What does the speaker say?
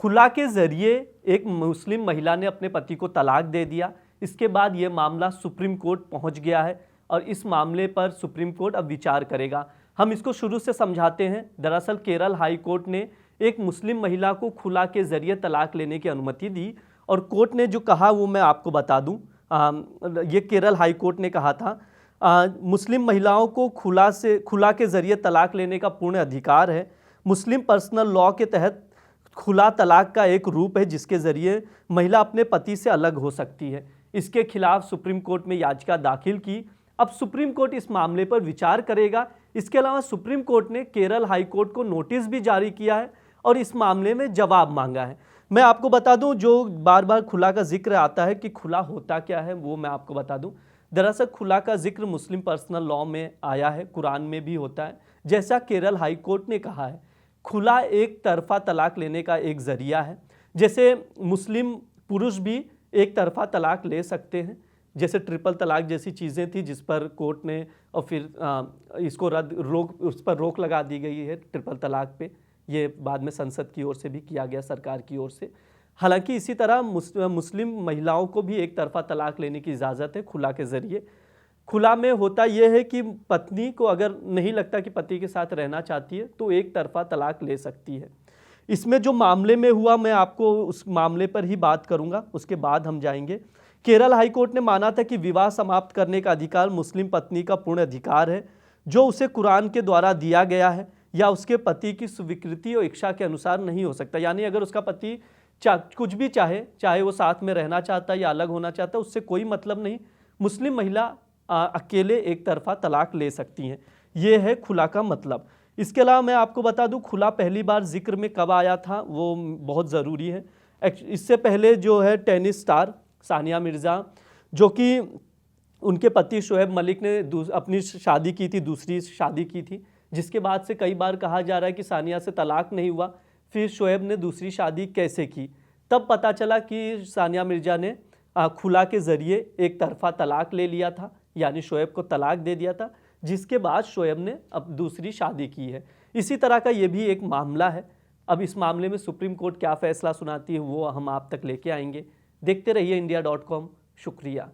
खुला के ज़रिए एक मुस्लिम महिला ने अपने पति को तलाक दे दिया। इसके बाद ये मामला सुप्रीम कोर्ट पहुंच गया है और इस मामले पर सुप्रीम कोर्ट अब विचार करेगा। हम इसको शुरू से समझाते हैं। दरअसल केरल हाई कोर्ट ने एक मुस्लिम महिला को खुला के ज़रिए तलाक लेने की अनुमति दी और कोर्ट ने जो कहा वो मैं आपको बता दूं। ये केरल हाई कोर्ट ने कहा था मुस्लिम महिलाओं को खुला के ज़रिए तलाक लेने का पूर्ण अधिकार है। मुस्लिम पर्सनल लॉ के तहत खुला तलाक का एक रूप है जिसके ज़रिए महिला अपने पति से अलग हो सकती है। इसके खिलाफ सुप्रीम कोर्ट में याचिका दाखिल की। अब सुप्रीम कोर्ट इस मामले पर विचार करेगा। इसके अलावा सुप्रीम कोर्ट ने केरल हाई कोर्ट को नोटिस भी जारी किया है और इस मामले में जवाब मांगा है। मैं आपको बता दूं, जो बार बार खुला का जिक्र आता है कि खुला होता क्या है, वो मैं आपको बता दूं। दरअसल खुला का जिक्र मुस्लिम पर्सनल लॉ में आया है, कुरान में भी होता है। जैसा केरल हाई कोर्ट ने कहा है, खुला एक तरफा तलाक लेने का एक ज़रिया है। जैसे मुस्लिम पुरुष भी एक तरफा तलाक ले सकते हैं, जैसे ट्रिपल तलाक जैसी चीज़ें थी जिस पर कोर्ट ने और फिर इसको उस पर रोक लगा दी गई है ट्रिपल तलाक पे। ये बाद में संसद की ओर से भी किया गया, सरकार की ओर से। हालांकि इसी तरह मुस्लिम महिलाओं को भी एक तरफा तलाक लेने की इजाज़त है खुला के ज़रिए। खुला में होता यह है कि पत्नी को अगर नहीं लगता कि पति के साथ रहना चाहती है तो एक तरफा तलाक ले सकती है। इसमें जो मामले में हुआ मैं आपको उस मामले पर ही बात करूंगा, उसके बाद हम जाएंगे। केरल हाई कोर्ट ने माना था कि विवाह समाप्त करने का अधिकार मुस्लिम पत्नी का पूर्ण अधिकार है जो उसे कुरान के द्वारा दिया गया है या उसके पति की स्वीकृति और इच्छा के अनुसार नहीं हो सकता। यानी अगर उसका पति कुछ भी चाहे वो साथ में रहना चाहता है या अलग होना चाहता है, उससे कोई मतलब नहीं। मुस्लिम महिला अकेले एक तरफा तलाक ले सकती हैं। ये है खुला का मतलब। इसके अलावा मैं आपको बता दूं खुला पहली बार जिक्र में कब आया था, वो बहुत ज़रूरी है। इससे पहले जो है टेनिस स्टार सानिया मिर्ज़ा, जो कि उनके पति शोएब मलिक ने अपनी शादी की थी, दूसरी शादी की थी, जिसके बाद से कई बार कहा जा रहा है कि सानिया से तलाक नहीं हुआ। फिर शोएब ने दूसरी शादी कैसे की, तब पता चला कि सानिया मिर्ज़ा ने खुला के ज़रिए एक तरफा तलाक ले लिया था, यानी शोएब को तलाक दे दिया था, जिसके बाद शोएब ने अब दूसरी शादी की है। इसी तरह का ये भी एक मामला है। अब इस मामले में सुप्रीम कोर्ट क्या फ़ैसला सुनाती है वो हम आप तक लेके आएंगे। देखते रहिए India.com। शुक्रिया।